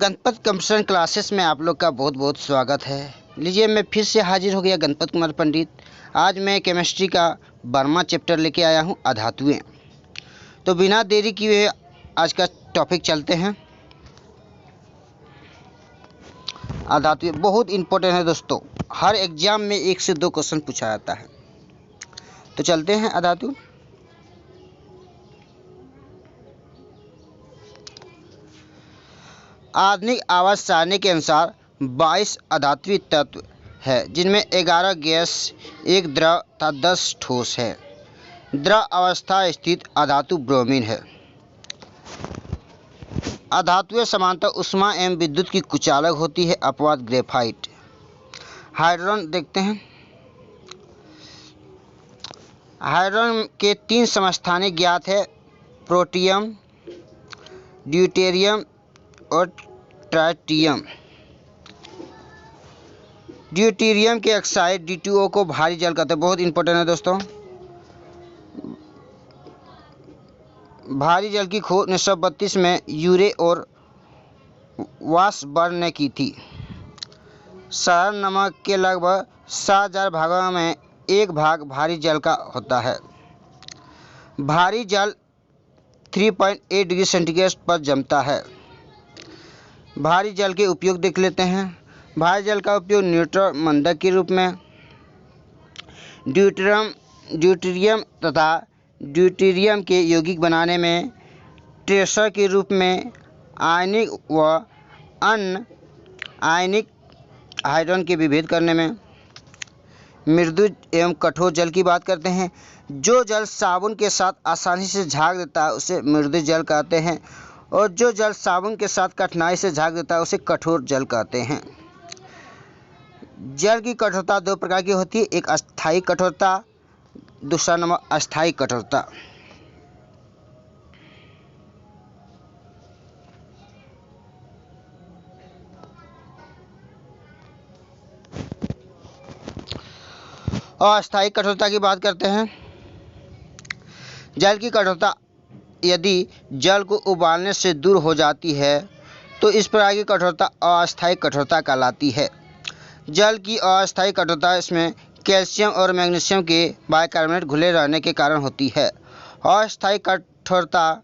Ganpat computer classes में आप लोग का बहुत बहुत स्वागत है। लीजिए, मैं फिर से हाजिर हो गया गणपत कुमार पंडित। आज मैं केमिस्ट्री का 12वां चैप्टर लेके आया हूँ, अधातुएं। तो बिना देरी किए आज का टॉपिक चलते हैं। अधातुएं बहुत इम्पोर्टेंट है दोस्तों, हर एग्जाम में 1 से 2 क्वेश्चन पूछा जाता है। तो चलते हैं अधातु। आधुनिक आवाज सारणी के अनुसार 22 अधात्वीय तत्व है, जिनमें 11 गैस, 1 द्रव तथा 10 ठोस है। द्रव अवस्था स्थित अधातु ब्रोमीन है। अधातुएं समानतः ऊष्मा एवं विद्युत की कुचालक होती है, अपवाद ग्रेफाइट। हाइड्रोजन देखते हैं। हाइड्रोजन के 3 समस्थानिक ज्ञात है, प्रोटियम, ड्यूटेरियम और ट्राइटियम। ड्यूटेरियम के ऑक्साइड D2O को भारी जल कहते हैं। बहुत इंपॉर्टेंट है दोस्तों। भारी जल की खोज 1932 में यूरे और वाशबर्न ने की थी। साधारण नमक के लगभग 7000 भागों में 1 भाग भारी जल का होता है। भारी जल 3.8 डिग्री सेंटीग्रेड पर जमता है। भारी जल के उपयोग देख लेते हैं। भारी जल का उपयोग न्यूट्रॉन मंदक के रूप में, ड्यूटेरियम तथा ड्यूटेरियम के यौगिक बनाने में, ट्रेसर के रूप में, आयनिक व अन्य आयनिक हाइड्रोजन के विभेद करने में। मृदु एवं कठोर जल की बात करते हैं। जो जल साबुन के साथ आसानी से झाग देता है उसे मृदु जल कहते हैं, और जो जल साबुन के साथ कठिनाई से झाग देता है उसे कठोर जल कहते हैं। जल की कठोरता 2 प्रकार की होती है, एक अस्थायी कठोरता, दूसरा नंबर अस्थायी कठोरता। अस्थायी कठोरता की बात करते हैं। जल की कठोरता यदि जल को उबालने से दूर हो जाती है तो इस प्रकार की कठोरता अस्थायी कठोरता कहलाती है। जल की अस्थायी कठोरता इसमें कैल्शियम और मैग्नीशियम के बाइकार्बोनेट घुले रहने के कारण होती है। अस्थायी कठोरता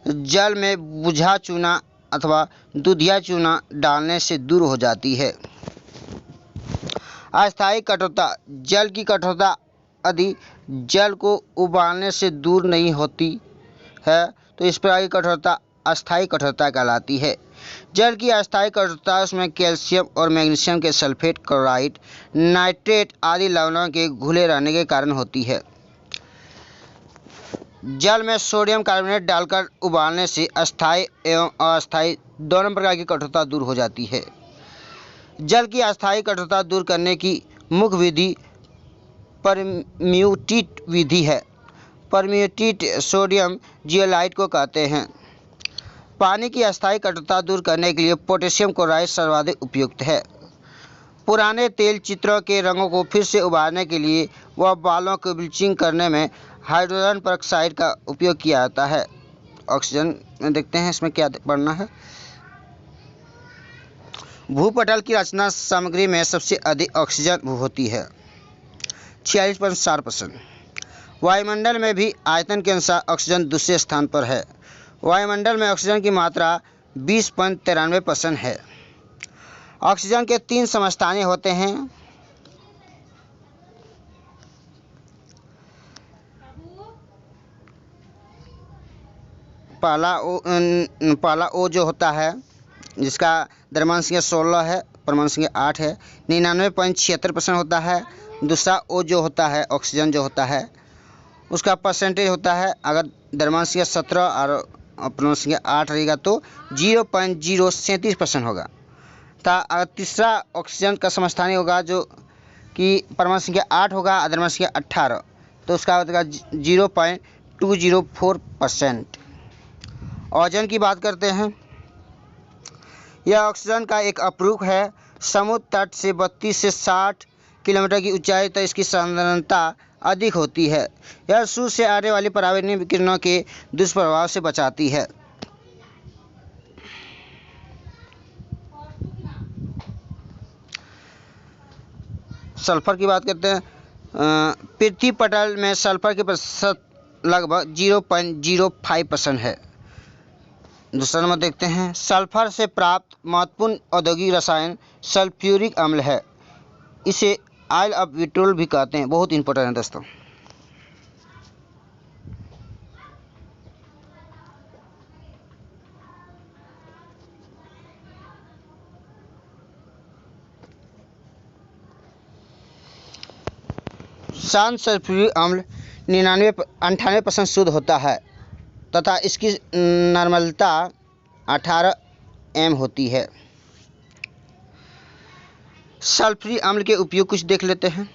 जल में बुझा चूना अथवा दूधिया चूना डालने से दूर हो जाती है। अस्थायी कठोरता जल की कठोरता यदि जल को उबालने से दूर नहीं होती है तो इस प्रकार की कठोरता अस्थायी कठोरता कहलाती है। जल की अस्थायी कठोरता उसमें कैल्शियम और मैग्नीशियम के सल्फेट, क्लोराइड, नाइट्रेट आदि लवणों के घुले रहने के कारण होती है। जल में सोडियम कार्बोनेट डालकर उबालने से अस्थायी एवं अस्थायी दोनों प्रकार की कठोरता दूर हो जाती है। जल की अस्थायी कठोरता दूर करने की मुख्य विधि परम्यूटेट विधि है। परम्यूटेट सोडियम जियोलाइट को कहते हैं। पानी की अस्थायी कठोरता दूर करने के लिए पोटेशियम क्लोराइड सर्वाधिक उपयुक्त है। पुराने तेल चित्रों के रंगों को फिर से उभारने के लिए व बालों को ब्लीचिंग करने में हाइड्रोजन पेरोक्साइड का उपयोग किया जाता है। ऑक्सीजन में देखते हैं इसमें क्या पढ़ना है। भूपटल की रचना सामग्री में सबसे अधिक ऑक्सीजन होती है, 46.4%। वायुमंडल में भी आयतन के अनुसार ऑक्सीजन दूसरे स्थान पर है। वायुमंडल में ऑक्सीजन की मात्रा 20.93% है। ऑक्सीजन के 3 समस्थानिक होते हैं। पहला O जो होता है, जिसका द्रव्यमान संख्या 16 है, परमाणु संख्या 8 है, 99.76% होता है। दूसरा O जो होता है, ऑक्सीजन जो होता है, उसका परसेंटेज होता है, अगर द्रव्यमान संख्या 17 और परमाणु संख्या 8 रहेगा तो 0.037% होगा। तथा अगर तीसरा ऑक्सीजन का समस्थानिक होगा जो कि परमाणु संख्या 8 होगा, द्रव्यमान संख्या 18, तो उसका होगा 0.204%। ओजोन की बात करते हैं। यह ऑक्सीजन का एक अपरूप है। समुद्र तट से 32 से 60 किलोमीटर की ऊंचाई तक इसकी सांद्रता अधिक होती है। यह सूर्य से आने वाली पराबैंगनी किरणों के दुष्प्रभाव से बचाती है। सल्फर की बात करते हैं, पृथ्वी पटल में सल्फर के प्रतिशत लगभग 0.05% है। दूसरा नंबर देखते हैं, सल्फर से प्राप्त महत्वपूर्ण औद्योगिक रसायन सल्फ्यूरिक अम्ल है। इसे ऑयल ऑफ विट्रोल भी कहते हैं। बहुत इंपॉर्टेंट है दोस्तों। शांत सल्फ्यूरिक अम्ल 98% शुद्ध होता है तथा इसकी नर्मलता 18 m होती है। सल्फ्यूरिक अम्ल के उपयोग कुछ देख लेते हैं।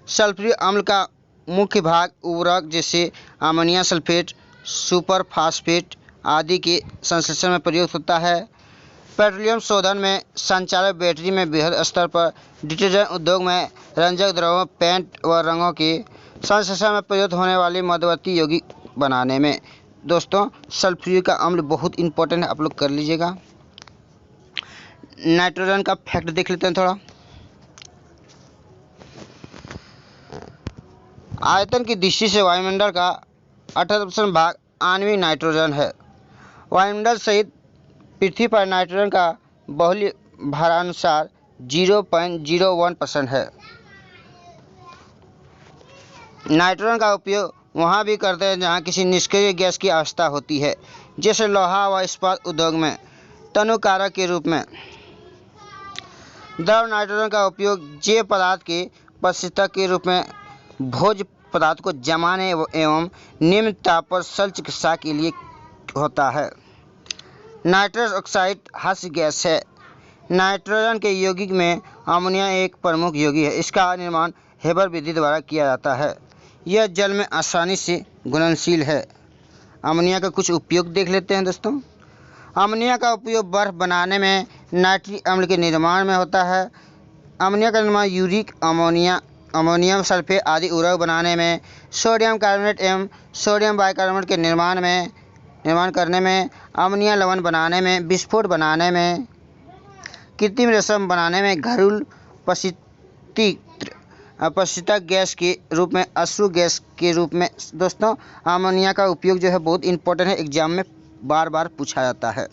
सल्फ्यूरिक अम्ल का मुख्य भाग उर्वरक जैसे अमोनिया सल्फेट, सुपर फास्फेट आदि के संश्लेषण में प्रयुक्त होता है। पेट्रोलियम शोधन में, संचालक बैटरी में, बृहद स्तर पर डिटर्जेंट उद्योग में, रंजक द्रव्यों, पेंट व रंगों के संश्लेषण में प्रयुक्त होने वाले मध्यवर्ती यौगिक बनाने में। दोस्तों, सल्फ्यूरिक का अम्ल बहुत इंपॉर्टेंट है, आप लोग कर लीजिएगा। नाइट्रोजन का फैक्ट देख लेते हैं थोड़ा। आयतन की दृष्टि से वायुमंडल का 18% भाग आणविक नाइट्रोजन है। वायुमंडल सहित पृथ्वी पर नाइट्रोजन का बाहुल्य भारानुसार 0.01% है। नाइट्रोजन का उपयोग वहाँ भी करते हैं जहाँ किसी निष्क्रिय गैस की आवश्यकता होती है, जैसे लोहा व इस्पात उद्योग में तनुकारक के रूप में। द्रव नाइट्रोजन का उपयोग जैव पदार्थ के परिशिष्टक के रूप में भोज्य पदार्थ को जमाने एवं निम्न ताप पर शल्य चिकित्सा के लिए होता है। नाइट्रस ऑक्साइड हास्य गैस है। नाइट्रोजन के यौगिक में अमोनिया एक प्रमुख यौगिक है। इसका निर्माण हेबर विधि द्वारा किया जाता है। यह जल में आसानी से घुलनशील है। अमोनिया का कुछ उपयोग देख लेते हैं दोस्तों। अमोनिया का उपयोग बर्फ बनाने में, नाइट्रिक अम्ल के निर्माण में होता है। अमोनिया का निर्माण यूरिक अमोनिया, अमोनियम सल्फेट आदि उर्वरक बनाने में, सोडियम कार्बोनेट एवं सोडियम बाइकार्बोनेट के निर्माण करने में, अमोनिया लवण बनाने में, विस्फोट बनाने में, कृत्रिम रेशम बनाने में, घरेलू अपशिष्टक गैस के रूप में, अश्रु गैस के रूप में। दोस्तों, अमोनिया का उपयोग जो है बहुत इंपॉर्टेंट है, एग्जाम में बार बार पूछा जाता है।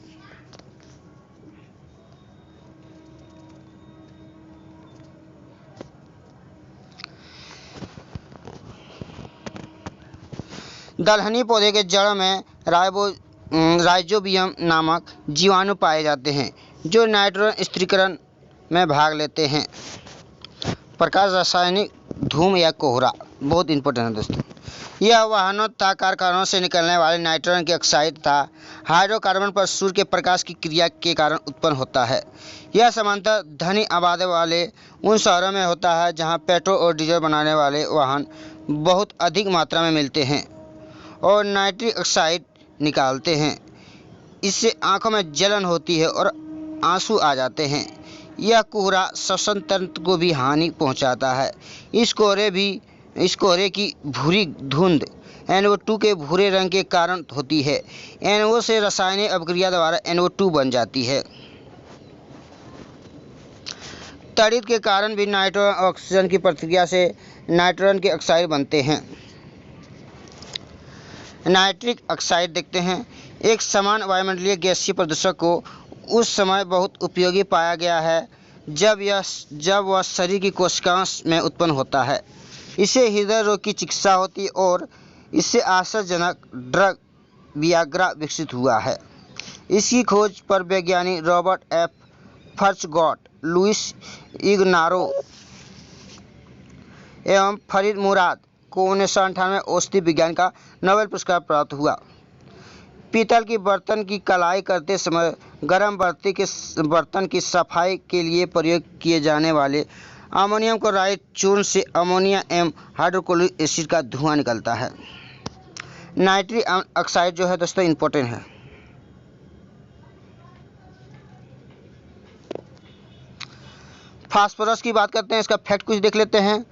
दलहनी पौधे के जड़ में राइजोबियम नामक जीवाणु पाए जाते हैं जो नाइट्रोजन स्थिरीकरण में भाग लेते हैं। प्रकाश, रासायनिक धूम या कोहरा बहुत इंपॉर्टेंट है दोस्तों। यह वाहनों तथा कारखानों से निकलने वाले नाइट्रोजन के ऑक्साइड तथा हाइड्रोकार्बन पर सूर्य के प्रकाश की क्रिया के कारण उत्पन्न होता है। यह सामान्यतः धनी आबादी वाले उन शहरों में होता है जहां पेट्रोल और डीजल बनाने वाले वाहन बहुत अधिक मात्रा में मिलते हैं और नाइट्रिक ऑक्साइड निकालते हैं। इससे आंखों में जलन होती है और आंसू आ जाते हैं। यह कोहरा श्वसन तंत्र को भी हानि पहुंचाता है। इस कोहरे की भूरी धुंध NO2 के भूरे रंग के कारण होती है। NO से रासायनिक अभिक्रिया द्वारा NO2 बन जाती है। तड़ित के कारण भी नाइट्रोजन ऑक्सीजन की प्रतिक्रिया से नाइट्रोजन के ऑक्साइड बनते हैं। नाइट्रिक ऑक्साइड देखते हैं। एक समान वायुमंडलीय गैसीय प्रदूषक को उस समय बहुत उपयोगी पाया गया है जब वह शरीर की कोशिकाओं में उत्पन्न होता है। इससे हृदय रोग की चिकित्सा होती है और इससे आश्चर्यजनक ड्रग वियाग्रा विकसित हुआ है। इसकी खोज पर वैज्ञानिक रॉबर्ट F. फर्चगॉट, लुइस इग्नारो एवं फरीद मुराद को 1998 में औषधि विज्ञान का नोबेल पुरस्कार प्राप्त हुआ। पीतल की बर्तन की कलाई करते समय गर्म बर्तन की सफाई के लिए प्रयोग किए जाने वाले अमोनियम क्लोराइड चूर्ण से अमोनिया एवं हाइड्रोक्लोरिक एसिड का धुआं निकलता है। नाइट्रिक ऑक्साइड जो है दोस्तों इंपॉर्टेंट है। फास्फोरस की बात करते हैं, इसका फैक्ट कुछ देख लेते हैं।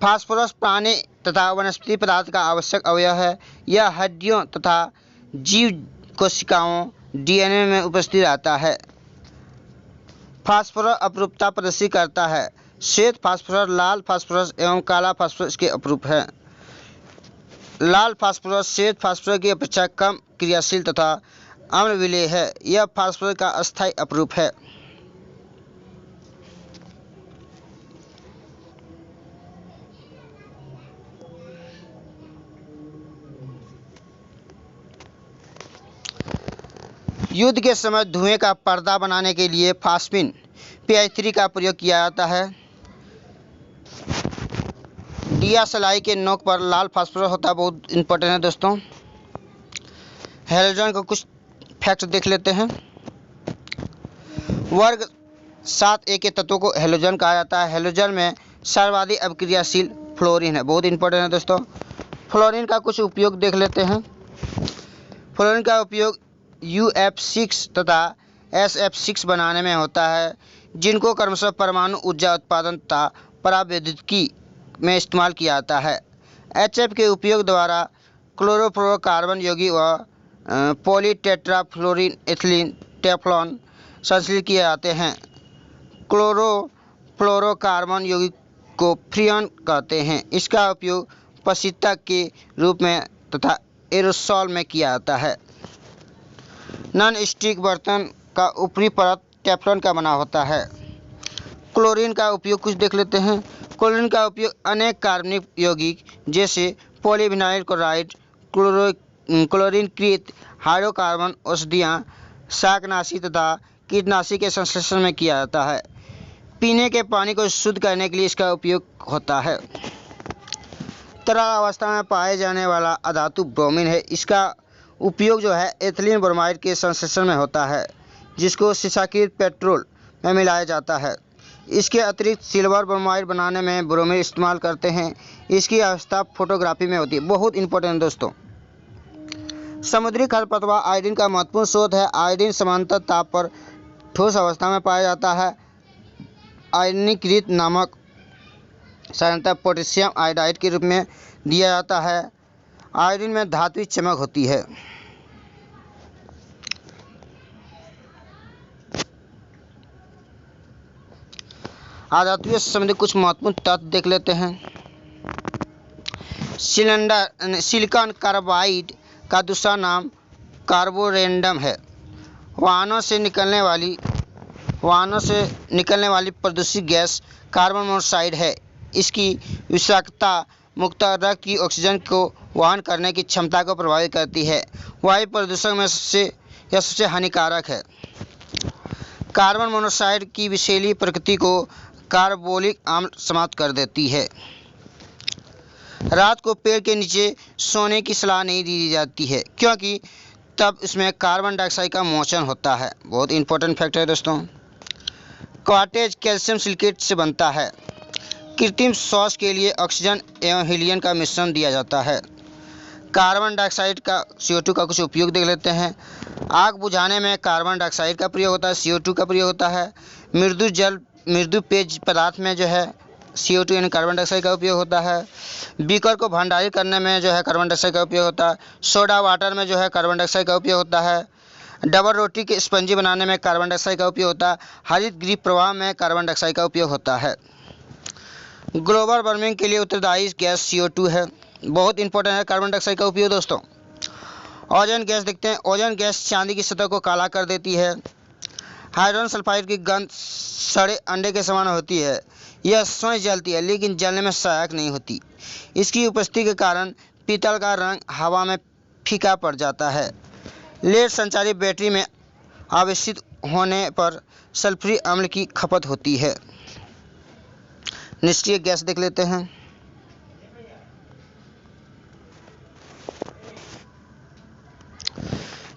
फास्फोरस प्राणी तथा वनस्पति पदार्थ का आवश्यक अवयव है। यह हड्डियों तथा जीव कोशिकाओं DNA में उपस्थित रहता है। फास्फोरस अपरूपता प्रदर्शित करता है श्वेत फास्फोरस, लाल फास्फोरस एवं काला फास्फोरस के अपरूप है। लाल फास्फोरस श्वेत फास्फोरस की अपेक्षा कम क्रियाशील तथा अम्ल विलेय है। यह फास्फोरस का अस्थायी अपरूप है। युद्ध के समय धुएं का पर्दा बनाने के लिए फास्फिन PH3 का प्रयोग किया जाता है। दिया सलाई के नोक पर लाल फास्फोरस होता है, बहुत इंपॉर्टेंट है दोस्तों। हैलोजन को कुछ फैक्ट देख लेते हैं। वर्ग 7A के तत्वों को हैलोजन कहा जाता है। हैलोजन में सर्वाधिक अभिक्रियाशील फ्लोरीन है, बहुत इंपॉर्टेंट है दोस्तों। फ्लोरीन का कुछ उपयोग देख लेते हैं। फ्लोरीन का उपयोग UF6 तथा SF6 बनाने में होता है, जिनको क्रमशः परमाणु ऊर्जा उत्पादन तथा परावैद्युतिकी में इस्तेमाल किया जाता है। HF के उपयोग द्वारा क्लोरोफ्लोरोकार्बन यौगिक व पॉलीटेट्राफ्लोरीन एथिलीन टेफ्लॉन संश्लेषित किए जाते हैं। क्लोरोफ्लोरोकार्बन यौगिक को फ्रियन कहते हैं। इसका उपयोग पसीतक के रूप में तथा एरोसोल में किया जाता है। नॉन स्टिक बर्तन का ऊपरी परत टेफ्लॉन का बना होता है। क्लोरीन का उपयोग कुछ देख लेते हैं। क्लोरीन का उपयोग अनेक कार्बनिक यौगिक जैसे पॉलीविनाइल क्लोराइड, क्लोरीनकृत हाइड्रोकार्बन औषधियाँ, शाकनाशी तथा कीटनाशी के संश्लेषण में किया जाता है। पीने के पानी को शुद्ध करने के लिए इसका उपयोग होता है। तरल अवस्था में पाए जाने वाला अधातु ब्रोमीन है। इसका उपयोग जो है एथिलीन ब्रोमाइड के संश्लेषण में होता है, जिसको शीशाकृत पेट्रोल में मिलाया जाता है। इसके अतिरिक्त सिल्वर ब्रोमाइड बनाने में ब्रोमीन इस्तेमाल करते हैं। इसकी अवस्था फोटोग्राफी में होती है, बहुत इंपॉर्टेंट दोस्तों। समुद्री खरपतवार आयोडीन का महत्वपूर्ण स्रोत है। आयोडीन समानांतर ताप पर ठोस अवस्था में पाया जाता है। आयनीकृत नमक साधारणतः पोटेशियम आयोडाइड के रूप में दिया जाता है। आयोडीन में धात्विक चमक होती है। आधातुओं से संबंधित कुछ महत्वपूर्ण तत्व देख लेते हैं। सिलिकॉन कार्बाइड का दूसरा नाम कार्बोरेंडम है। वाहनों से निकलने वाली प्रदूषित गैस कार्बन मोनोऑक्साइड है। इसकी विषाक्तता मुख्यतः रक्त की ऑक्सीजन को वहन करने की क्षमता को प्रभावित करती है। वायु प्रदूषण में यह सबसे हानिकारक है। कार्बन मोनोऑक्साइड की विषैली प्रकृति को कार्बोलिक अम्ल समाप्त कर देती है। रात को पेड़ के नीचे सोने की सलाह नहीं दी जाती है, क्योंकि तब इसमें कार्बन डाइऑक्साइड का मोचन होता है। बहुत इंपॉर्टेंट फैक्ट है दोस्तों। क्वार्टेज कैल्शियम सिलिकेट से बनता है। कृत्रिम श्वास के लिए ऑक्सीजन एवं हीलियम का मिश्रण दिया जाता है। कार्बन डाइऑक्साइड का CO2 का कुछ उपयोग देख लेते हैं। आग बुझाने में कार्बन डाइऑक्साइड का प्रयोग होता है, CO2 का प्रयोग होता है। मृदु पेय पदार्थ में जो है CO2 यानी कार्बन डाइऑक्साइड का उपयोग होता है। बीकर को भंडारित करने में जो है कार्बन डाइऑक्साइड का उपयोग होता है। सोडा वाटर में जो है कार्बन डाइऑक्साइड का उपयोग होता है। डबल रोटी के स्पंजी बनाने में कार्बन डाइऑक्साइड का उपयोग होता है। हरित गृह प्रवाह में कार्बन डाइऑक्साइड का उपयोग होता है। ग्लोबल वार्मिंग के लिए उत्तरदायी गैस CO2 है। बहुत इंपॉर्टेंट है कार्बन डाइऑक्साइड का उपयोग दोस्तों। ओजोन गैस देखते हैं। ओजोन गैस चांदी की सतह को काला कर देती है। हाइड्रोजन सल्फाइड की गंध सड़े अंडे के समान होती है। यह स्वयं जलती है, लेकिन जलने में सहायक नहीं होती। इसकी उपस्थिति के कारण पीतल का रंग हवा में फीका पड़ जाता है। लेड संचालित बैटरी में आवेशित होने पर सल्फ्यूरिक अम्ल की खपत होती है। निष्क्रिय गैस देख लेते हैं।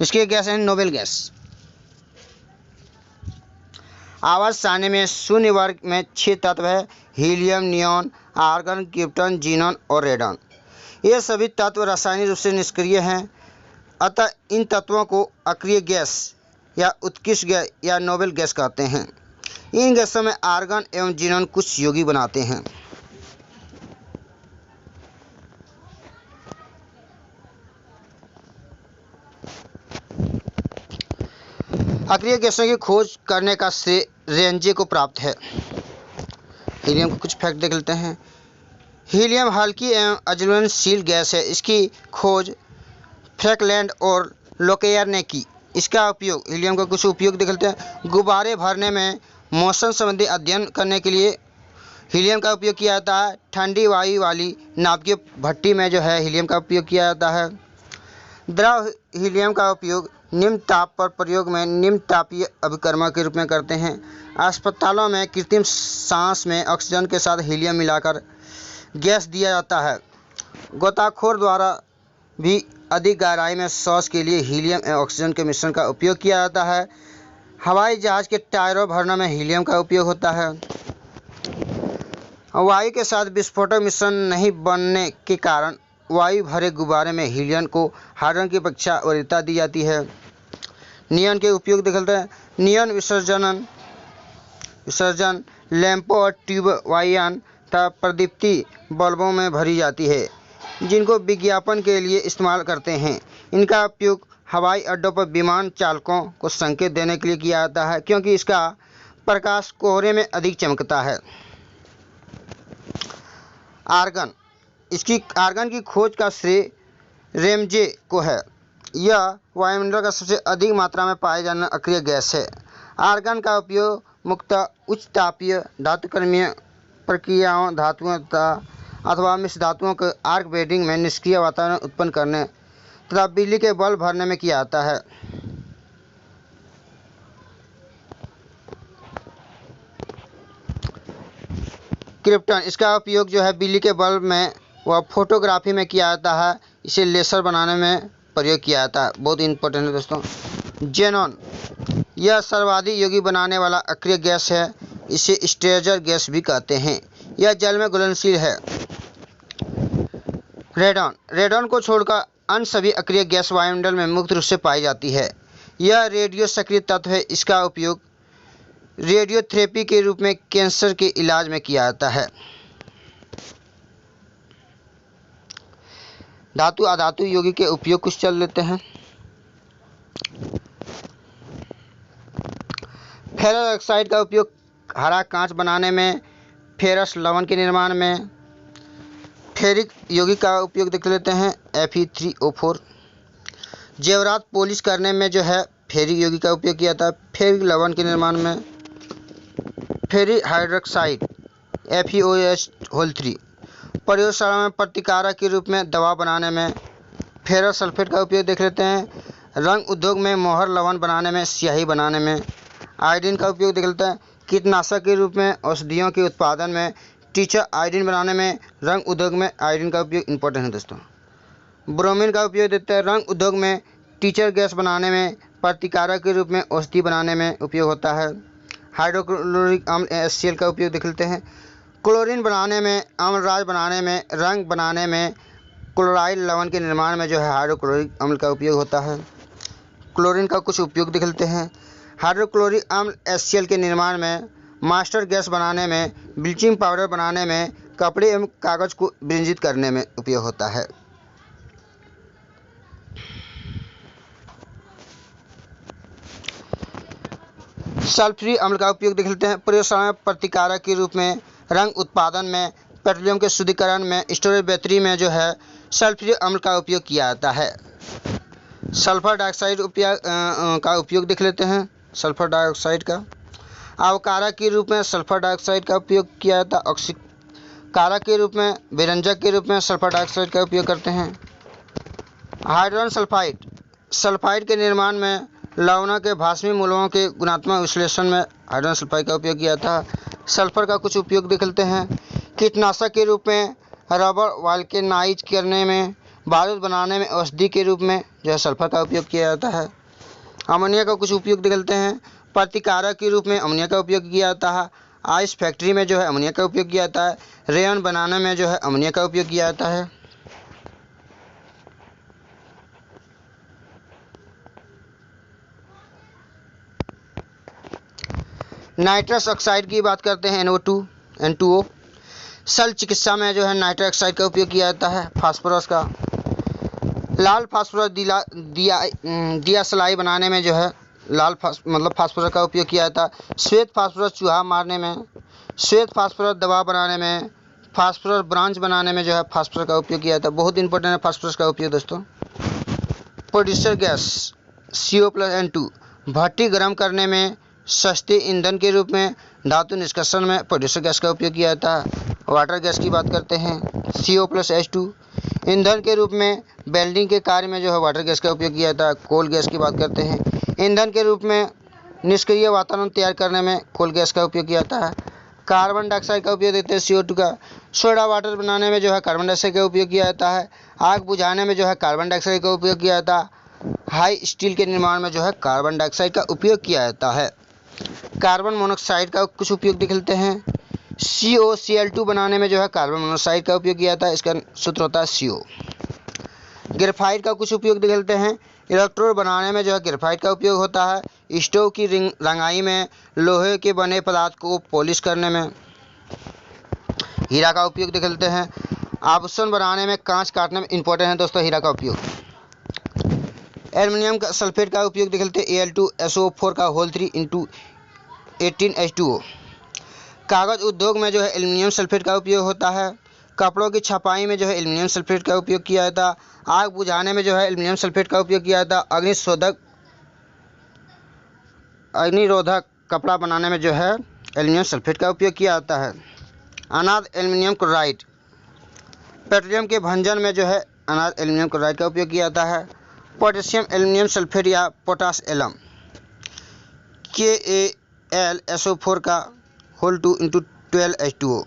निष्क्रिय गैस है नोबेल गैस। आवर्त सारणी में शून्य वर्ग में 6 तत्व है: helium, neon, argon, krypton, xenon और रेडॉन। ये सभी तत्व रासायनिक रूप से निष्क्रिय हैं, अतः इन तत्वों को अक्रिय गैस या उत्कृष्ट गैस या नोबेल गैस कहते हैं। इन गैसों में आर्गन एवं जीनॉन कुछ यौगिक बनाते हैं। अक्रिय गैसों की खोज करने का श्रेय रेंजे को प्राप्त है। हीलियम के कुछ फैक्ट देख लेते हैं। हीलियम हल्की एवं अज्वलनशील गैस है। इसकी खोज फ्रैंकलैंड और लोकेयर ने की। इसका उपयोग, हीलियम का कुछ उपयोग देख लेते हैं। गुब्बारे भरने में मौसम संबंधी अध्ययन करने के लिए हीलियम का उपयोग किया जाता है। ठंडी वायु वाली नाभिकीय भट्टी में जो है हीलियम का उपयोग किया जाता है। द्रव हीलियम का उपयोग निम्न ताप पर प्रयोग में निम्न तापीय अभिकर्मक के रूप में करते हैं। अस्पतालों में कृत्रिम सांस में ऑक्सीजन के साथ हीलियम मिलाकर गैस दिया जाता है। गोताखोर द्वारा भी अधिक गहराई में श्वास के लिए हीलियम एवं ऑक्सीजन के मिश्रण का उपयोग किया जाता है। हवाई जहाज के टायरों भरने में हीलियम का उपयोग होता है। वायु के साथ विस्फोटक मिश्रण नहीं बनने के कारण वायु भरे गुब्बारे में हीलियम को हाइड्रोजन की अपेक्षा वरीयता दी जाती है। नियॉन के उपयोग देखते हैं। नियॉन विसर्जन लैंपों और ट्यूबवाइन तथा प्रदीप्ति बल्बों में भरी जाती है, जिनको विज्ञापन के लिए इस्तेमाल करते हैं। इनका उपयोग हवाई अड्डों पर विमान चालकों को संकेत देने के लिए किया जाता है, क्योंकि इसका प्रकाश कोहरे में अधिक चमकता है। आर्गन की खोज का श्रेय रैमजे को है। यह वायुमंडल का सबसे अधिक मात्रा में पाए जाने वाला अक्रिय गैस है। आर्गन का उपयोग मुख्यतः उच्च तापीय धातुकर्मीय प्रक्रियाओं, धातुओं अथवा मिश्र धातुओं के आर्क वेल्डिंग में निष्क्रिय वातावरण उत्पन्न करने तथा बिजली के बल्ब भरने में किया जाता है। क्रिप्टन, इसका उपयोग जो है बिजली के बल्ब में व फोटोग्राफी में किया जाता है। इसे लेसर बनाने में प्रयोग किया जाता है। बहुत इंपॉर्टेंट है दोस्तों। जेनॉन, यह सर्वाधिक यौगिक बनाने वाला अक्रिय गैस है। इसे स्ट्रेजर गैस भी कहते हैं। यह जल में घुलनशील है। रेडॉन को छोड़कर अन्य सभी अक्रिय गैस वायुमंडल में मुक्त रूप से पाई जाती है। यह रेडियो सक्रिय तत्व है। इसका उपयोग रेडियोथेरेपी के रूप में कैंसर के इलाज में किया जाता है। धातु अधातु यौगिक के उपयोग कुछ चल लेते हैं। फेरस ऑक्साइड का उपयोग हरा कांच बनाने में, फेरस लवण के निर्माण में। फेरिक यौगिक का उपयोग देख लेते हैं। Fe3O4। जेवरात पॉलिश करने में जो है फेरिक यौगिक का उपयोग किया जाता है। फेरिक लवण के निर्माण में फेरिक हाइड्रोक्साइड FeOH3। प्रयोगशाला में प्रतिकारक के रूप में दवा बनाने में फेरस सल्फेट का उपयोग देख लेते हैं। रंग उद्योग में मोहर लवण बनाने में, स्याही बनाने में। आयोडीन का उपयोग देख लेते हैं। कीटनाशक के रूप में, औषधियों के उत्पादन में, टीचर आयोडीन बनाने में, रंग उद्योग में आयोडीन का उपयोग इंपॉर्टेंट है दोस्तों। ब्रोमीन का उपयोग देते हैं रंग उद्योग में, टीचर गैस बनाने में, प्रतिकारक के रूप में, औषधि बनाने में उपयोग होता है। हाइड्रोक्लोरिक अम्ल HCl का उपयोग देख लेते हैं। क्लोरीन बनाने में, अम्लराज बनाने में, रंग बनाने में, क्लोराइड लवण के निर्माण में जो है हाइड्रोक्लोरिक अम्ल का उपयोग होता है। क्लोरीन का कुछ उपयोग देख लेते हैं। हाइड्रोक्लोरिक अम्ल HCl के निर्माण में, मास्टर गैस बनाने में, ब्लीचिंग पाउडर बनाने में, कपड़े एवं कागज को विरंजित करने में उपयोग होता है। सल्फ्यूरिक अम्ल का उपयोग देख लेते हैं। प्रयोगशाला में प्रतिकारक के रूप में, रंग उत्पादन में, पेट्रोलियम के शुद्धिकरण में, स्टोरेज बैटरी में जो है सल्फ्यूरिक अम्ल का उपयोग किया जाता है। सल्फर डाइऑक्साइड का उपयोग देख लेते हैं। सल्फर डाइऑक्साइड का अवकारक के रूप में सल्फर डाइऑक्साइड का उपयोग किया जाता है। ऑक्सीकारक के रूप में, विरंजक के रूप में सल्फर डाइऑक्साइड का उपयोग करते हैं। हाइड्रोजन सल्फाइड, सल्फाइड के निर्माण में, लवणों के भास्मी मूलकों के गुणात्मक विश्लेषण में हाइड्रोजन सल्फाइड का उपयोग किया था। सल्फर का कुछ उपयोग देख लेते हैं। कीटनाशक के रूप में, रबर वल्केनाइज करने में, बारूद बनाने में, औषधि के रूप में जो है सल्फर का उपयोग किया जाता है। अमोनिया का कुछ उपयोग देख लेते हैं। प्रतिकारक के रूप में अमोनिया का उपयोग किया जाता है। आइस फैक्ट्री में जो है अमोनिया का उपयोग किया जाता है। रेयन बनाने में जो है अमोनिया का उपयोग किया जाता है। नाइट्रस ऑक्साइड की बात करते हैं। N2O। शल्य चिकित्सा में जो है नाइट्रस ऑक्साइड का उपयोग किया जाता है। फास्फोरस का, लाल फास्फोरस दिया सलाई बनाने में जो है फास्फोरस का उपयोग किया जाता है। श्वेत फास्फोरस चूहा मारने में, श्वेत फास्फोरस दवा बनाने में, फास्फोरस ब्रांच बनाने में जो है फास्फोरस का उपयोग किया जाता है। बहुत इंपॉर्टेंट है फास्फोरस का उपयोग दोस्तों। प्रोड्यूसर गैस CO+N2 भट्टी गर्म करने में, सस्ते ईंधन के रूप में, धातु निष्कर्षण में प्रोड्यूसर गैस का उपयोग किया जाता है। वाटर गैस की बात करते हैं, CO+H2 ईंधन के रूप में, वेल्डिंग के कार्य में जो है वाटर गैस का उपयोग किया जाता है। कोल गैस की बात करते हैं, ईंधन के रूप में, निष्क्रिय वातावरण तैयार करने में कोल गैस का उपयोग किया जाता है। कार्बन डाइऑक्साइड का उपयोग देते हैं CO2 का। सोडा वाटर बनाने में जो है कार्बन डाइऑक्साइड का उपयोग किया जाता है। आग बुझाने में जो है कार्बन डाइऑक्साइड का उपयोग किया जाता है। हाई स्टील के निर्माण में जो है कार्बन डाइऑक्साइड का उपयोग किया जाता है। कार्बन मोनोऑक्साइड का कुछ उपयोग देख लेते हैं। COCl2 बनाने में जो है कार्बन मोनोऑक्साइड का उपयोग किया जाता है। इसका सूत्र होता है CO। ग्रेफाइट का कुछ उपयोग देख लेते हैं। इलेक्ट्रोड बनाने में जो है ग्रेफाइट का उपयोग होता है। स्टोव की रंगाई में, लोहे के बने पदार्थ को पॉलिश करने में। हीरा का उपयोग देख लेते हैं। आभूषण बनाने में, कांच काटने में इंपॉर्टेंट है दोस्तों हीरा का उपयोग। एल्युमिनियम का सल्फेट का उपयोग देख लेते हैं। Al2SO4 का होल 3 × 18H2O। कागज उद्योग में जो है एल्युमिनियम सल्फेट का उपयोग होता है। कपड़ों की छपाई में जो है एल्युमिनियम सल्फेट का उपयोग किया जाता है। आग बुझाने में जो है एल्युमिनियम सल्फेट का उपयोग किया जाता है। अग्निरोधक कपड़ा बनाने में जो है एल्युमिनियम सल्फेट का उपयोग किया जाता है। अनाज एल्युमिनियम क्लोराइड, पेट्रोलियम के भंजन में जो है अनाज एल्युमिनियम क्लोराइड का उपयोग किया जाता है। पोटेशियम एल्युमिनियम सल्फेट या पोटास एलम, KAlSO4 का होल 2 × 12H2O।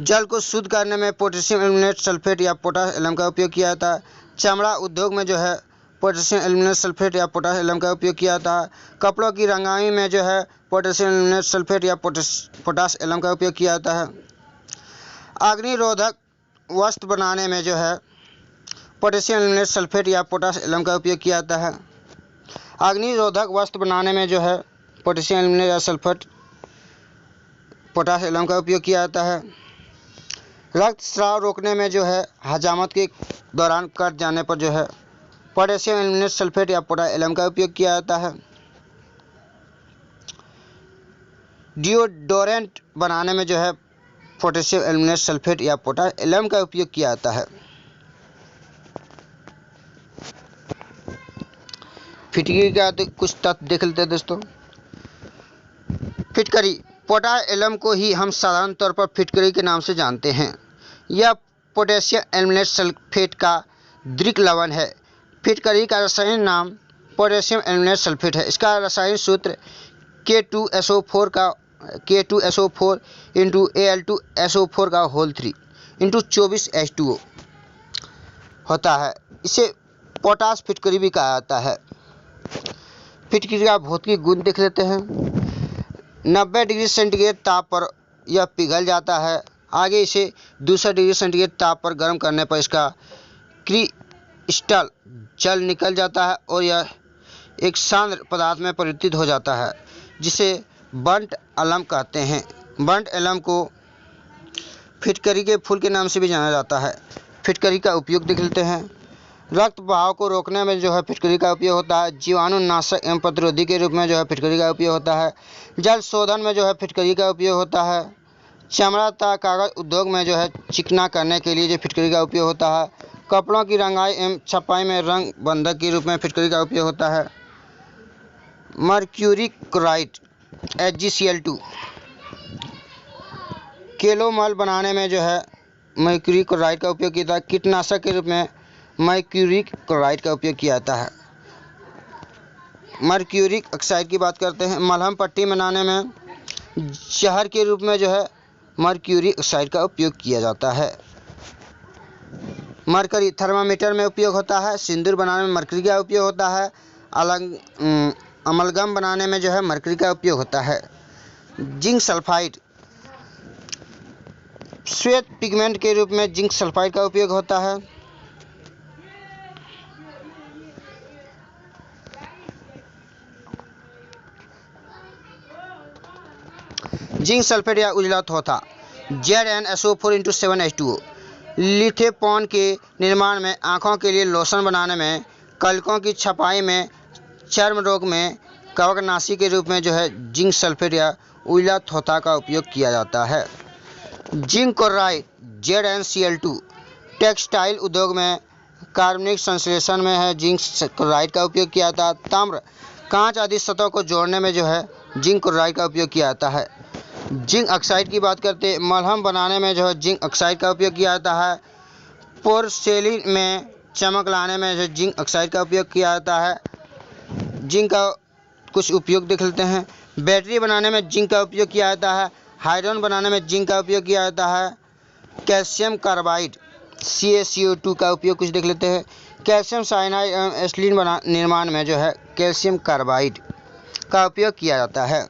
जल को शुद्ध करने में पोटेशियम एल्युमिनेट सल्फेट या पोटास एलम का उपयोग किया जाता है। चमड़ा उद्योग में जो है पोटेशियम एल्युमिनेट सल्फेट या पोटास एलम का उपयोग किया जाता है। कपड़ों की रंगाई में जो है पोटेशियम एल्युमिनेट सल्फेट या पोटास एलम का उपयोग किया जाता है। अग्निरोधक वस्त्र बनाने में जो है पोटेशियम एल्युमिनेट सल्फेट या पोटास एलम का उपयोग किया जाता है। अग्निरोधक वस्त्र बनाने में जो है पोटेशियम एल्युमिनेट या सल्फेट पोटास एलम का उपयोग किया जाता है। रक्तस्राव रोकने में जो है हजामत के दौरान कट जाने पर जो है पोटेशियम एल्युमिनेट सल्फेट या पोटास एलम का उपयोग किया जाता है। डिओडोरेंट बनाने में जो है पोटेशियम एल्युमिनेट सल्फेट या पोटास एलम का उपयोग किया जाता है। फिटकरी का कुछ तत्व देख लेते हैं दोस्तों। फिटकरी, पोटास एलम को ही हम साधारण तौर पर फिटकरी के नाम से जानते हैं। यह पोटेशियम एल्युमिनेट सल्फेट का द्विक लवण है। फिटकरी का रासायनिक नाम पोटेशियम एल्युमिनेट सल्फेट है। इसका रासायनिक सूत्र K2SO4 × Al2SO4 का होल 3 × 24H2O होता है। इसे पोटास फिटकरी भी कहा जाता है। फिटकरी का भौतिक गुण देख लेते हैं। 90 डिग्री सेंटीग्रेड ताप पर यह पिघल जाता है। आगे इसे 200 डिग्री सेंटीग्रेड ताप पर गर्म करने पर इसका क्रिस्टल जल निकल जाता है और यह एक सांद्र पदार्थ में परिवर्तित हो जाता है, जिसे बर्न्ट एलम कहते हैं। बर्न्ट एलम को फिटकरी के फूल के नाम से भी जाना जाता है। फिटकरी का उपयोग देख लेते हैं। रक्त बहाव को रोकने में जो है फिटकरी का उपयोग होता है। जीवाणुनाशक एवं प्रतिरोधी के रूप में जो है फिटकरी का उपयोग होता है। जल शोधन में जो है फिटकरी का उपयोग होता है। चमड़ा तथा कागज उद्योग में जो है चिकना करने के लिए जो फिटकरी का उपयोग होता है। कपड़ों की रंगाई एवं छपाई में रंग बंधक के रूप में फिटकरी का उपयोग होता है। मर्क्यूरी क्लोराइड HgCl2, केलोमल बनाने में जो है मर्क्यूरी क्लोराइड का उपयोग किया जाता है। कीटनाशक के रूप में मर्क्यूरिक क्लोराइड का उपयोग किया जाता है। मर्क्यूरिक ऑक्साइड की बात करते हैं। मलहम पट्टी बनाने में जहर के रूप में जो है मर्क्यूरिक ऑक्साइड का उपयोग किया जाता है। मरकरी थर्मामीटर में उपयोग होता है। सिंदूर बनाने में मरकरी का उपयोग होता है। अमलगम बनाने में जो है मरकरी का उपयोग होता है। जिंक सल्फाइड, श्वेत पिगमेंट के रूप में जिंक सल्फाइड का उपयोग होता है। जिंक सल्फेट या उजला थोथा ZnSO4 × 7H2O। लिथेपॉन के निर्माण में, आँखों के लिए लोशन बनाने में, कलकों की छपाई में, चर्म रोग में कवकनाशी के रूप में जो है जिंक सल्फेट या उजला थोथा का उपयोग किया जाता है। जिंक क्लोराइड ZnCl2 टेक्सटाइल उद्योग में कार्बनिक संश्लेषण में है जिंक क्लोराइड का उपयोग किया जाता है। ताम्र कांच आदि सतहों को जोड़ने में जो है जिंक क्लोराइड का उपयोग किया जाता है। जिंक ऑक्साइड की बात करते हैं, मलहम बनाने में जो है जिंक ऑक्साइड का उपयोग किया जाता है। पोर्सेलिन में चमक लाने में जो जिंक ऑक्साइड का उपयोग किया जाता है। जिंक का कुछ उपयोग देख लेते हैं। बैटरी बनाने में जिंक का उपयोग किया जाता है। हाइड्रोजन बनाने में जिंक का उपयोग किया जाता है। कैल्शियम कार्बाइड CaCO2 का उपयोग कुछ देख लेते हैं। कैल्शियम साइनाइड एवं एसिलिन निर्माण में जो है कैल्शियम कार्बाइड का उपयोग किया जाता है।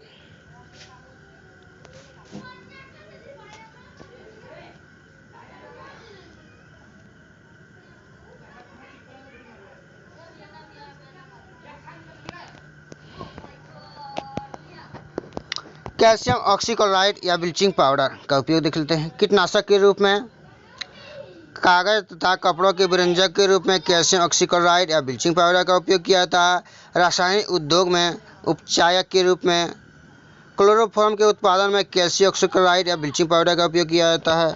कैल्शियम ऑक्सीक्लोराइड या ब्लीचिंग पाउडर का उपयोग देख लेते हैं। कीटनाशक के रूप में कागज तथा कपड़ों के विरंजक के रूप में कैल्शियम ऑक्सीक्लोराइड या ब्लीचिंग पाउडर का उपयोग किया जाता है। रासायनिक उद्योग में उपचायक के रूप में क्लोरोफॉर्म के उत्पादन में कैल्शियम ऑक्सीक्लोराइड या ब्लीचिंग पाउडर का उपयोग किया जाता है।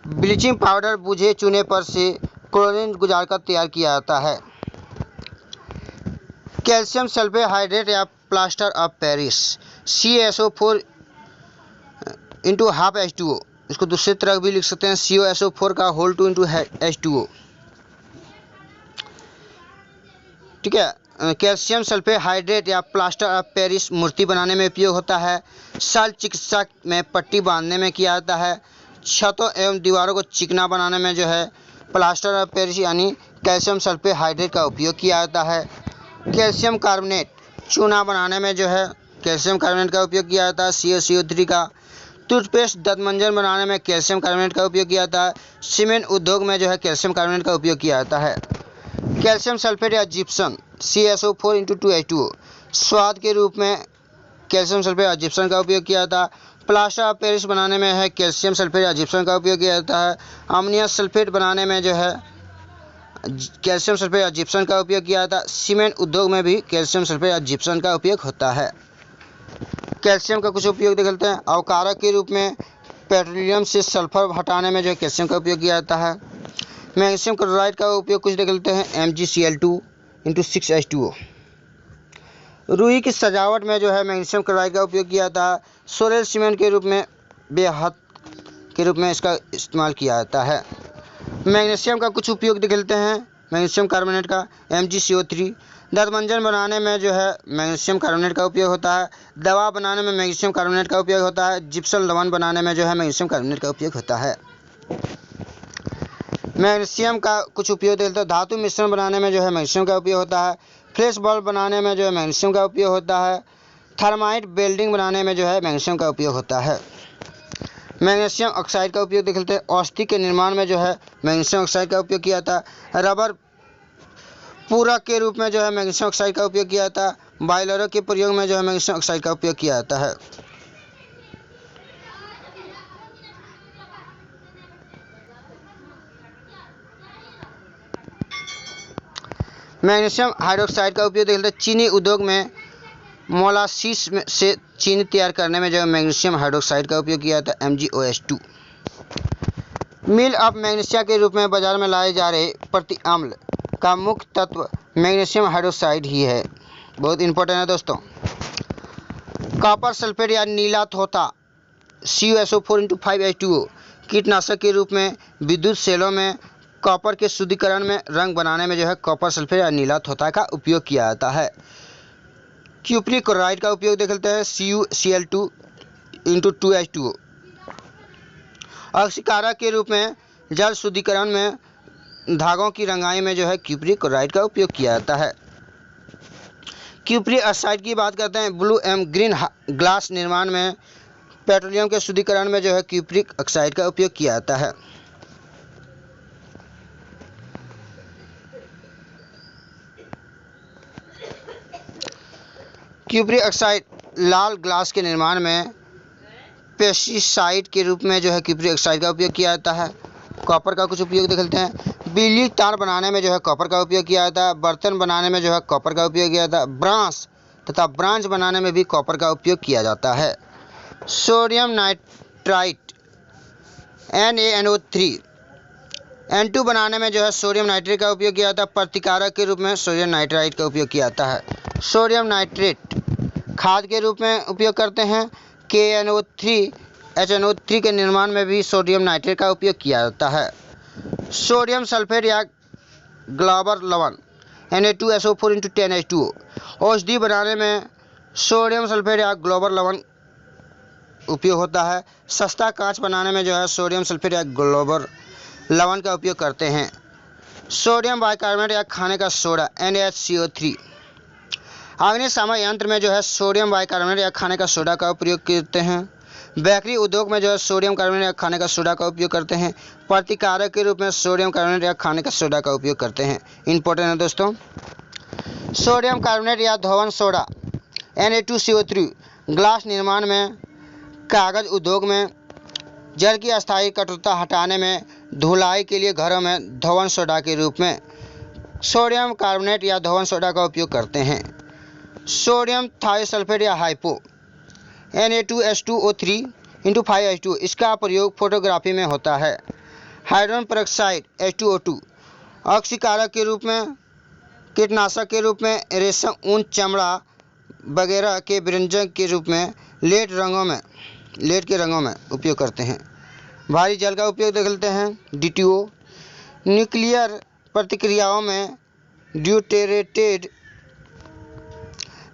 ब्लीचिंग पाउडर बुझे चूने पर से क्लोरीन गुजारकर तैयार किया जाता है। कैल्शियम सल्फेट हाइड्रेट या plaster of Paris CaSO4 into half H2O, इसको दूसरी तरह भी लिख सकते हैं CaSO4 का होल 2 इंटू H2O। ठीक है। कैल्शियम सल्फेट हाइड्रेट या प्लास्टर ऑफ पेरिस मूर्ति बनाने में उपयोग होता है। शल्य चिकित्सा में पट्टी बांधने में किया जाता है। छतों एवं दीवारों को चिकना बनाने में जो है प्लास्टर ऑफ पेरिस यानी कैल्शियम सल्फेट हाइड्रेट का उपयोग किया जाता है। कैल्शियम कार्बोनेट चूना बनाने में जो है कैल्शियम कार्बोनेट का उपयोग किया जाता है CaCO3 का। टूथपेस्ट दंतमंजन बनाने में कैल्शियम कार्बोनेट का उपयोग किया जाता है। सीमेंट उद्योग में जो है कैल्शियम कार्बोनेट का उपयोग किया जाता है। कैल्शियम सल्फेट या जिप्सम CaSO4 इंटू 2H2O स्वाद के रूप में कैल्शियम सल्फेट या जिप्सम का उपयोग किया जाता है। प्लास्टर ऑफ पेरिस बनाने में है कैल्शियम सल्फेट या जिप्सम का उपयोग किया जाता है। अमोनियम सल्फेट बनाने में जो है कैल्शियम सल्फेट या जिप्सम का उपयोग किया जाता है। सीमेंट उद्योग में भी कैल्शियम सल्फेट या जिप्सम का उपयोग होता है। कैल्शियम का कुछ उपयोग देख लेते हैं। अवकारक के रूप में पेट्रोलियम से सल्फर हटाने में जो है कैल्शियम का उपयोग किया जाता है। मैग्नीशियम क्लोराइड का उपयोग कुछ देख लेते हैं MgCl2 इंटू 6H2O। रुई की सजावट में जो है मैग्नीशियम क्लोराइड का उपयोग किया जाता है। सोरेल सीमेंट के रूप में बेहद के रूप में इसका इस्तेमाल किया जाता है। मैग्नीशियम का कुछ उपयोग देख लेते हैं। मैग्नीशियम कार्बोनेट का MgCO3। दंतमंजन बनाने में जो है मैग्नीशियम कार्बोनेट का उपयोग होता है। दवा बनाने में मैग्नीशियम कार्बोनेट का उपयोग होता है। जिप्सम लवण बनाने में जो है मैग्नीशियम कार्बोनेट का उपयोग होता है। मैग्नीशियम का कुछ उपयोग देख लेते हैं। धातु मिश्रण बनाने में जो है मैग्नीशियम का उपयोग होता है। फ्लैश बल्ब बनाने में जो है मैग्नीशियम का उपयोग होता है। थर्माइट वेल्डिंग बनाने में जो है मैग्नीशियम का उपयोग होता है। मैग्नीशियम ऑक्साइड का उपयोग देख लेते हैं। औषधि के निर्माण में जो है मैग्नीशियम ऑक्साइड का उपयोग किया जाता है। रबर पूरक के रूप में जो है मैग्नीशियम ऑक्साइड का उपयोग किया जाता है। बॉयलरों के प्रयोग में जो है मैग्नीशियम ऑक्साइड का उपयोग किया जाता है। मैग्नीशियम हाइड्रोक्साइड का उपयोग देख लेते हैं। चीनी उद्योग में मोलासिस से चीनी तैयार करने में जो है मैग्नीशियम हाइड्रोक्साइड का उपयोग किया जाता है MgOH2। मिल ऑफ मैग्नीशिया के रूप में बाजार में लाए जा रहे प्रतिअम्ल का मुख्य तत्व मैग्नीशियम हाइड्रोक्साइड ही है। बहुत इंपॉर्टेंट है दोस्तों। कॉपर सल्फेट या नीला थोथा CaSO4 इंटू 5H2O कीटनाशक के रूप में विद्युत सेलों में कॉपर के शुद्धिकरण में रंग बनाने में जो है कॉपर सल्फेट या नीला थोथा का उपयोग किया जाता है। क्यूप्रिक क्लोराइड का उपयोग देख लेते हैं CuCl2 इंटू 2H2O। ऑक्सीकारक के रूप में जल शुद्धिकरण में धागों की रंगाई में जो है क्यूप्रिक क्लोराइड का उपयोग किया जाता है। क्यूप्रिक ऑक्साइड की बात करते हैं। ब्लू एवं ग्रीन ग्लास निर्माण में पेट्रोलियम के शुद्धिकरण में जो है क्यूप्रिक ऑक्साइड का उपयोग किया जाता है। क्यूप्रिक ऑक्साइड लाल ग्लास के निर्माण में पेस्टिसाइड के रूप में जो है क्यूप्रिक ऑक्साइड का उपयोग किया जाता है। कॉपर का कुछ उपयोग देख लेते हैं। बिजली तार बनाने में जो है कॉपर का उपयोग किया जाता है। बर्तन बनाने में जो है कॉपर का उपयोग किया जाता है। ब्रास तथा ब्रांच बनाने में भी कॉपर का उपयोग किया जाता है। सोडियम नाइट्राइट NaNO3 N2 बनाने में जो है सोडियम नाइट्रेट का उपयोग किया जाता है। प्रतिकारक के रूप में सोडियम नाइट्राइट का उपयोग किया जाता है। सोडियम नाइट्रेट खाद के रूप में उपयोग करते हैं। KNO3 HNO3 के निर्माण में भी सोडियम नाइट्रेट का उपयोग किया जाता है। सोडियम सल्फेट या ग्लाबर लवण Na2SO4 × 10H2O औषधि बनाने में सोडियम सल्फेट या ग्लाबर लवण उपयोग होता है। सस्ता कांच बनाने में जो है सोडियम सल्फेट या ग्लाबर लवण का उपयोग करते हैं। सोडियम बाइकार्बोनेट या खाने का सोडा NaHCO3 अग्निशामक यंत्र में जो है सोडियम बाइकार्बोनेट या खाने का सोडा का उपयोग करते हैं। बेकरी उद्योग में जो है सोडियम कार्बोनेट या खाने का सोडा का उपयोग करते हैं। प्रतिकारक के रूप में सोडियम कार्बोनेट या खाने का सोडा का उपयोग करते हैं। इंपॉर्टेंट है दोस्तों। सोडियम कार्बोनेट या धोवन सोडा Na2CO3 ग्लास निर्माण में, कागज उद्योग में, जल की अस्थायी कठोरता हटाने में, धुलाई के लिए घरों में धोवन सोडा के रूप में सोडियम कार्बोनेट या धोवन सोडा का उपयोग करते हैं। सोडियम थायोसल्फेट या हाइपो Na2H2O3 × 5H2O इसका प्रयोग फोटोग्राफी में होता है। हाइड्रोजन पेरोक्साइड H2O2 ऑक्सीकारक के रूप में, कीटनाशक के रूप में, रेशम, ऊन, चमड़ा वगैरह के व्यंजन के रूप में, लेड के रंगों में उपयोग करते हैं। भारी जल का उपयोग देख लेते हैं। DTO न्यूक्लियर प्रतिक्रियाओं में ड्यूटेरेटेड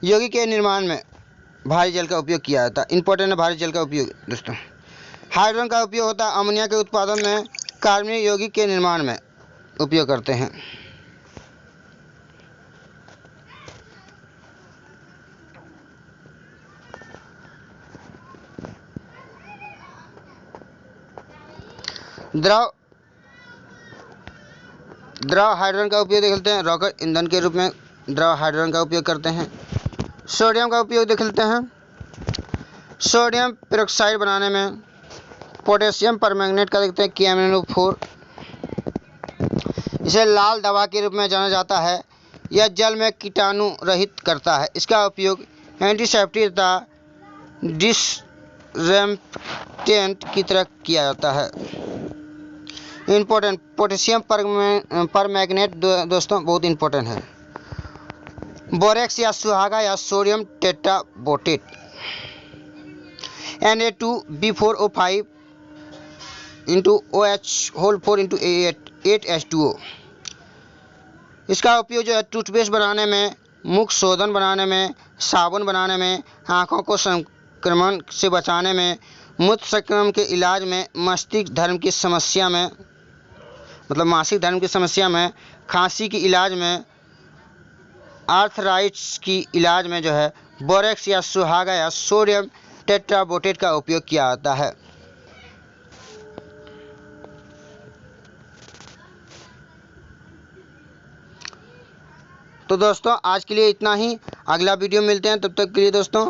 यौगिक के निर्माण में भारी जल का उपयोग किया जाता है। इंपॉर्टेंट है भारी जल का उपयोग दोस्तों। हाइड्रोजन का उपयोग होता है अमोनिया के उत्पादन में, कार्बनिक यौगिक के निर्माण में उपयोग करते हैं। द्रव हाइड्रोजन का उपयोग देख लेते हैं। रॉकेट ईंधन के रूप में द्रव हाइड्रोजन का उपयोग करते हैं। सोडियम का उपयोग देख लेते हैं। सोडियम पेरोक्साइड बनाने में, पोटेशियम परमैंगनेट का देखते हैं KMnO4 इसे लाल दवा के रूप में जाना जाता है। यह जल में कीटाणु रहित करता है। इसका उपयोग एंटीसेप्टिक तथा डिसइंफेक्टेंट की तरह किया जाता है। इंपॉर्टेंट पोटेशियम परमैंगनेट दोस्तों बहुत इंपॉर्टेंट है। बोरेक्स या सुहागा या सोडियम टेट्राबोटेट Na2B4O5 × OH4 × 8H2O इसका उपयोग जो है टूथपेस्ट बनाने में, मुख शोधन बनाने में, साबुन बनाने में, आँखों को संक्रमण से बचाने में, मूत्र संक्रमण के इलाज में, मासिक धर्म की समस्या में, खांसी की इलाज में, आर्थराइटिस की इलाज में जो है बोरेक्स या सुहागा या सोडियम टेट्राबोटेट का उपयोग किया जाता है। तो दोस्तों आज के लिए इतना ही। अगला वीडियो मिलते हैं, तब तक के लिए दोस्तों